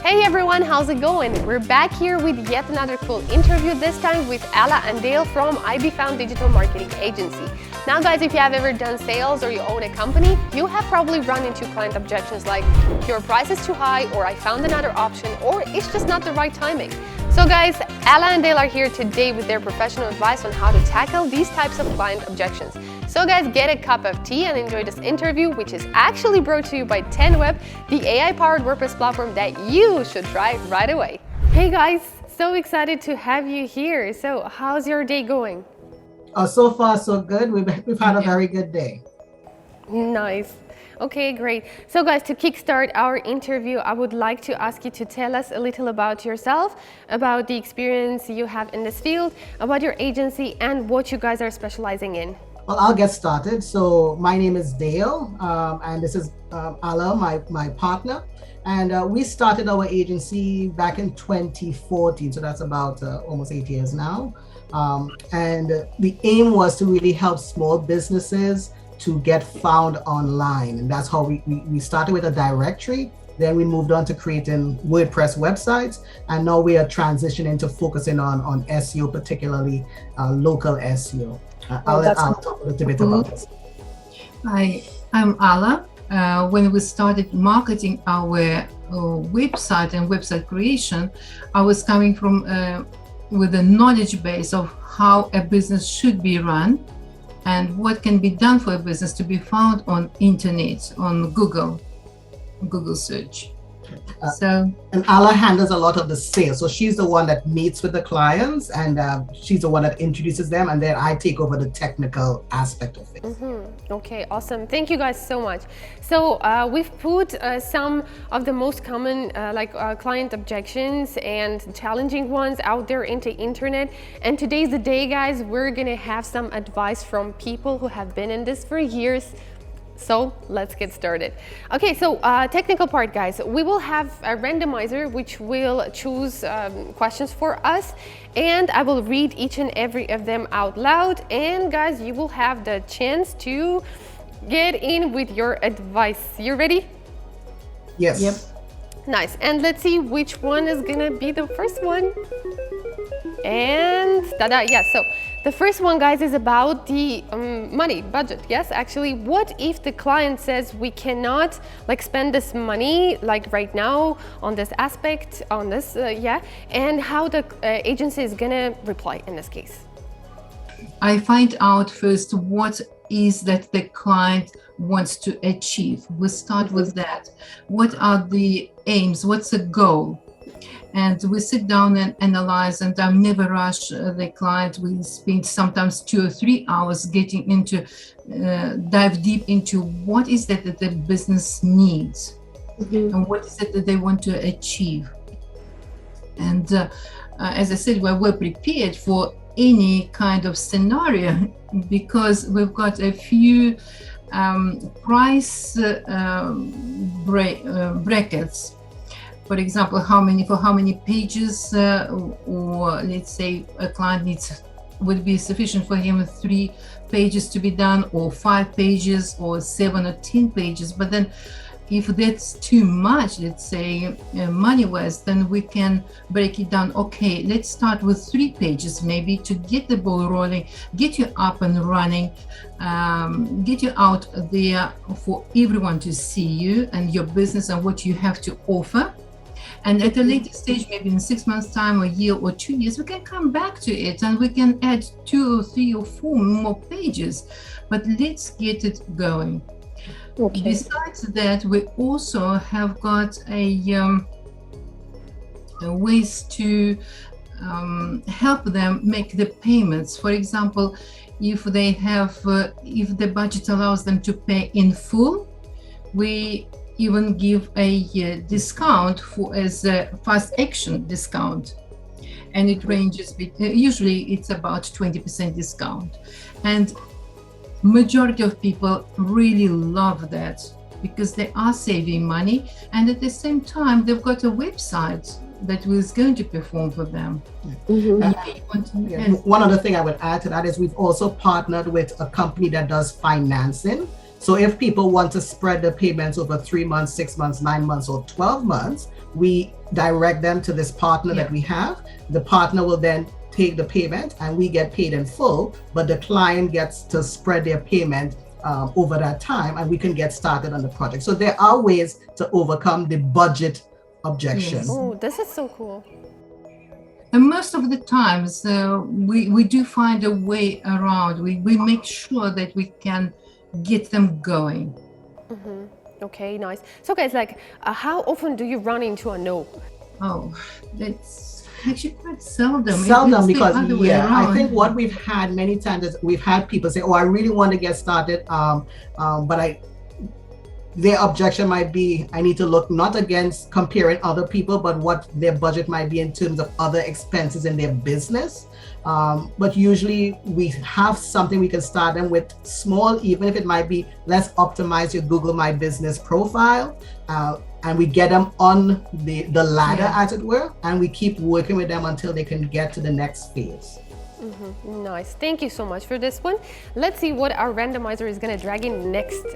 Hey everyone, how's it going? We're back here with yet another cool interview, this time with Alla and Dale from iBeFound Digital Marketing Agency. Now guys, if you have ever done sales or you own a company, you have probably run into client objections like your price is too high, or I found another option, or it's just not the right timing. So guys, Alla and Dale are here today with their professional advice on how to tackle these types of client objections. So guys, get a cup of tea and enjoy this interview, which is actually brought to you by 10Web, the AI-powered WordPress platform that you should try right away. Hey guys, so excited to have you here. So how's your day going? So far, so good. We've had a very good day. Nice. Okay, great. So guys, to kickstart our interview, I would like to ask you to tell us a little about yourself, about the experience you have in this field, about your agency, and what you guys are specializing in. Well, I'll get started. So my name is Dale, and this is Alla, my partner. And we started our agency back in 2014. So that's about almost 8 years now. And the aim was to really help small businesses to get found online. And that's how we started with a directory. Then we moved on to creating WordPress websites. And now we are transitioning to focusing on SEO, particularly local SEO. I'll talk a little bit about this. Hi, I'm Alla. When we started marketing our website and website creation, I was coming from with a knowledge base of how a business should be run and what can be done for a business to be found on internet, on Google search. And Alla handles a lot of the sales. So she's the one that meets with the clients, and she's the one that introduces them, and then I take over the technical aspect of it. Okay, awesome. Thank you guys so much. So we've put some of the most common client objections and challenging ones out there into internet. And today's the day, guys. We're gonna have some advice from people who have been in this for years. So let's get started. Okay, so technical part, guys. We will have a randomizer which will choose questions for us, and I will read each and every of them out loud. And guys, you will have the chance to get in with your advice. You ready? Yes. Yep. Nice. And let's see which one is gonna be the first one. And tada, yes. So the first one, guys, is about the money budget. Yes, actually, what if the client says we cannot spend this money right now on this aspect, on this, and how the agency is gonna reply in this case? I find out first what is that the client wants to achieve. We start with that. What are the aims? What's the goal? And we sit down and analyze, and I never rush the client. We spend sometimes 2 or 3 hours getting into, dive deep into what is that the business needs and what is it that they want to achieve. And as I said, we're prepared for any kind of scenario because we've got a few price brackets. For example, for how many pages, or let's say a client would be sufficient for him 3 pages to be done, or 5 pages, or 7 or 10 pages. But then if that's too much, let's say money-wise, then we can break it down. Okay, let's start with 3 pages maybe to get the ball rolling, get you up and running, get you out there for everyone to see you and your business and what you have to offer. And at a later stage, maybe in 6 months' time, or a year or 2 years, we can come back to it and we can add 2 or 3 or 4 more pages. But let's get it going. Okay. Besides that, we also have got ways to help them make the payments. For example, if they have, if the budget allows them to pay in full, we even give a discount as a fast action discount, and it ranges usually it's about 20% discount, and majority of people really love that because they are saving money, and at the same time they've got a website that was going to perform for them. One other thing I would add to that is we've also partnered with a company that does financing. So if people want to spread the payments over 3 months, 6 months, 9 months, or 12 months, we direct them to this partner that we have. The partner will then take the payment and we get paid in full, but the client gets to spread their payment over that time, and we can get started on the project. So there are ways to overcome the budget objection. Yes. Oh, this is so cool. And most of the times, we do find a way around. We make sure that we can get them going. Okay, nice. So guys, like, how often do you run into a no? Oh, that's actually quite seldom. Seldom, It's the because other way I around. think what we've had many times is we've had people say, "Oh, I really want to get started, but their objection might be, I need to look not against comparing other people, but what their budget might be in terms of other expenses in their business." But usually we have something we can start them with small, even if it might be, let's optimize your Google My Business profile. And we get them on the ladder, as it were, and we keep working with them until they can get to the next phase. Nice. Thank you so much for this one. Let's see what our randomizer is going to drag in next.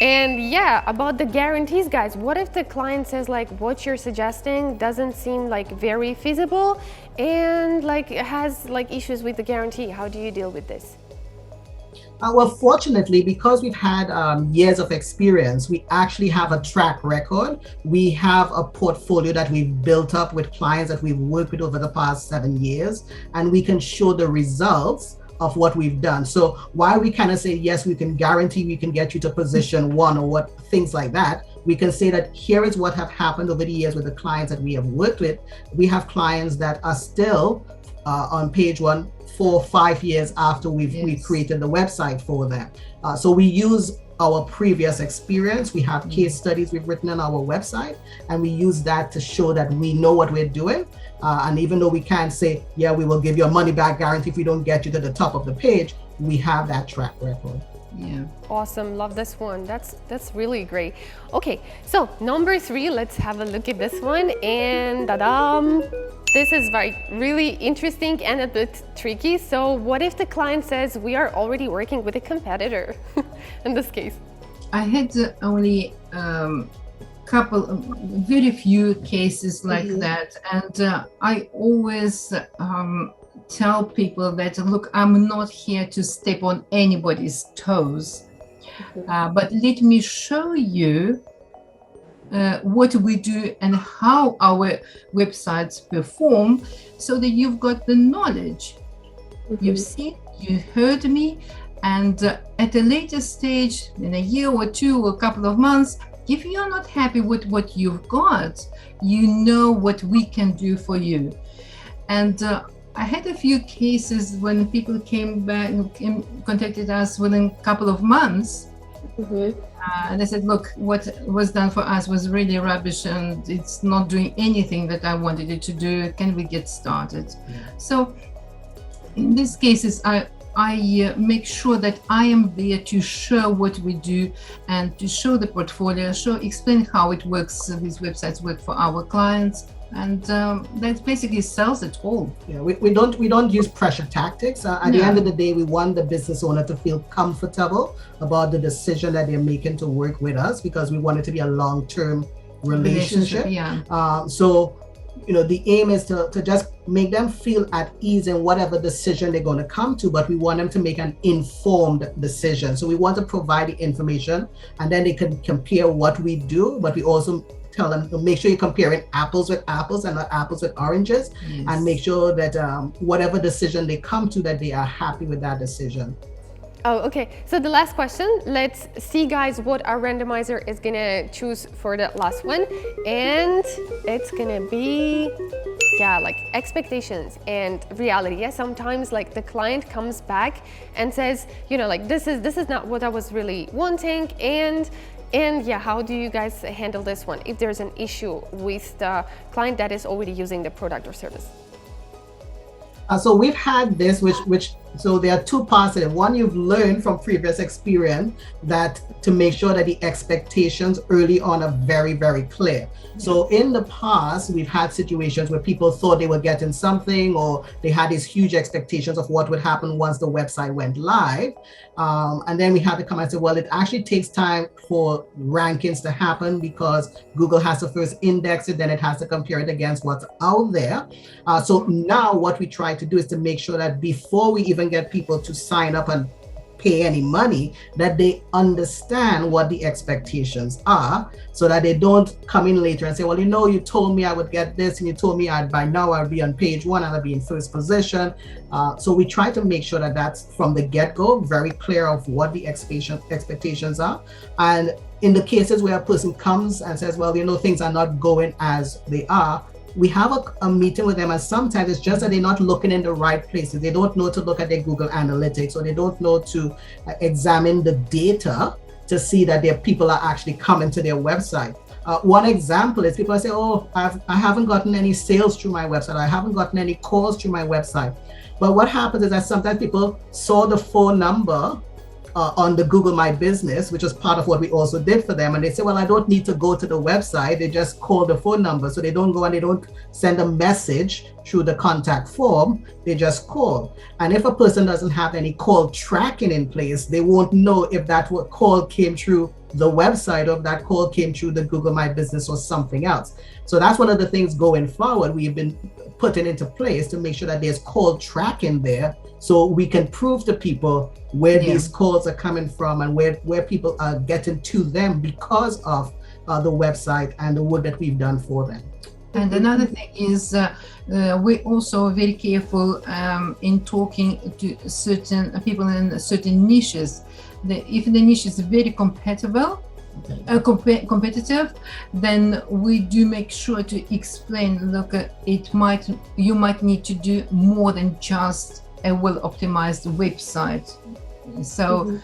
And yeah, about the guarantees, guys, what if the client says like what you're suggesting doesn't seem like very feasible and like has like issues with the guarantee? How do you deal with this? Well, fortunately, because we've had years of experience, we actually have a track record. We have a portfolio that we've built up with clients that we've worked with over the past 7 years, and we can show the results of what we've done. So while we kind of say, yes, we can guarantee we can get you to position 1 or what things like that, we can say that here is what have happened over the years with the clients that we have worked with. We have clients that are still on page 1 4 or 5 years after we created the website for them. So we use our previous experience. We have case studies we've written on our website, and we use that to show that we know what we're doing. And even though we can't say, yeah, we will give you a money back guarantee if we don't get you to the top of the page, we have that track record. Yeah. Awesome. Love this one. That's really great. Okay, so number 3, let's have a look at this one. And ta-dam! This is really interesting and a bit tricky. So what if the client says we are already working with a competitor in this case? I had only very few cases like that, and I always tell people that, look, I'm not here to step on anybody's toes, but let me show you what we do and how our websites perform, so that you've got the knowledge. You've seen, you heard me, and at a later stage, in a year or 2 or a couple of months, if you're not happy with what you've got, you know what we can do for you. And I had a few cases when people came back and contacted us within a couple of months. And I said, look, what was done for us was really rubbish, and it's not doing anything that I wanted it to do. Can we get started? So in these cases, I make sure that I am there to show what we do and to show the portfolio, explain how it works, these websites work for our clients. And that basically sells it all. Yeah, we don't use pressure tactics. At the end of the day, we want the business owner to feel comfortable about the decision that they're making to work with us, because we want it to be a long-term relationship. So, the aim is to just make them feel at ease in whatever decision they're going to come to, but we want them to make an informed decision. So we want to provide the information, and then they can compare what we do, but we also tell them to make sure you're comparing apples with apples and not apples with oranges, and make sure that whatever decision they come to, that they are happy with that decision. Oh, okay. So the last question, let's see, guys, what our randomizer is gonna choose for the last one. And it's gonna be, like expectations and reality. Yeah, sometimes like the client comes back and says, like this is not what I was really wanting. And how do you guys handle this one if there's an issue with the client that is already using the product or service? So we've had this, which So there are two parts to it. One, you've learned from previous experience that to make sure that the expectations early on are very, very clear. So in the past, we've had situations where people thought they were getting something, or they had these huge expectations of what would happen once the website went live. And then we had to come and say, well, it actually takes time for rankings to happen because Google has to first index it, then it has to compare it against what's out there. So now what we try to do is to make sure that before we even get people to sign up and pay any money, that they understand what the expectations are, so that they don't come in later and say, well, you told me I would get this, and you told me by now I'll be on page 1 and I'll be in first position. So we try to make sure that that's from the get-go very clear of what the expectations are. And in the cases where a person comes and says, well, things are not going as they are, we have a meeting with them, and sometimes it's just that they're not looking in the right places. They don't know to look at their Google Analytics, or they don't know to examine the data to see that their people are actually coming to their website. One example is people say, oh, I haven't gotten any sales through my website. I haven't gotten any calls through my website. But what happens is that sometimes people saw the phone number on the Google My Business, which is part of what we also did for them. And they say, well, I don't need to go to the website. They just call the phone number. So they don't go and they don't send a message through the contact form. They just call. And if a person doesn't have any call tracking in place, they won't know if that call came through the website or if that call came through the Google My Business or something else. So that's one of the things going forward we've been putting into place to make sure that there's call tracking there, so we can prove to people where these calls are coming from and where people are getting to them because of the website and the work that we've done for them. And another thing is we're also very careful in talking to certain people in certain niches. If the niche is very compatible, competitive, then we do make sure to explain, look, you might need to do more than just a well-optimized website. So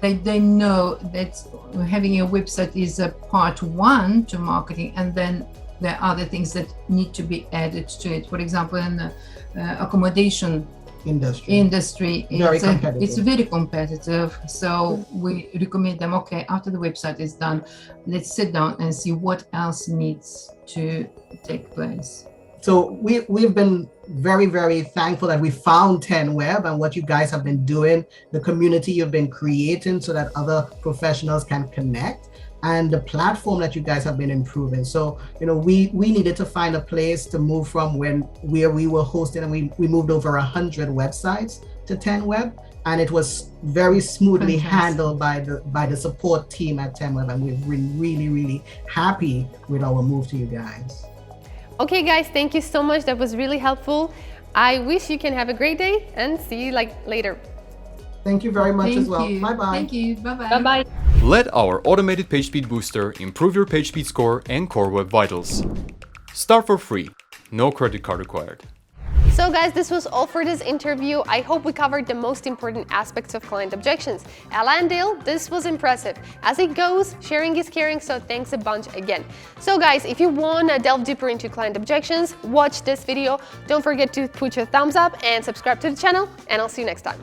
they know that having a website is a part 1 to marketing, and then there are other things that need to be added to it. For example, in the accommodation industry, it's very competitive. So we recommend them, okay, after the website is done, let's sit down and see what else needs to take place. So we've been very, very thankful that we found 10 Web and what you guys have been doing, the community you've been creating so that other professionals can connect, and the platform that you guys have been improving. So, we needed to find a place to move from where we were hosting, and we moved over 100 websites to 10 Web, and it was very smoothly handled by the support team at 10 Web, and we've been really, really happy with our move to you guys. Okay guys, thank you so much. That was really helpful. I wish you can have a great day and see you later. Thank you very much as well. Bye-bye. Thank you. Bye-bye. Bye-bye. Let our automated page speed booster improve your page speed score and core web vitals. Start for free. No credit card required. So guys, this was all for this interview. I hope we covered the most important aspects of client objections. Alla and Dale, this was impressive. As it goes, sharing is caring, so thanks a bunch again. So guys, if you want to delve deeper into client objections, watch this video. Don't forget to put your thumbs up and subscribe to the channel, and I'll see you next time.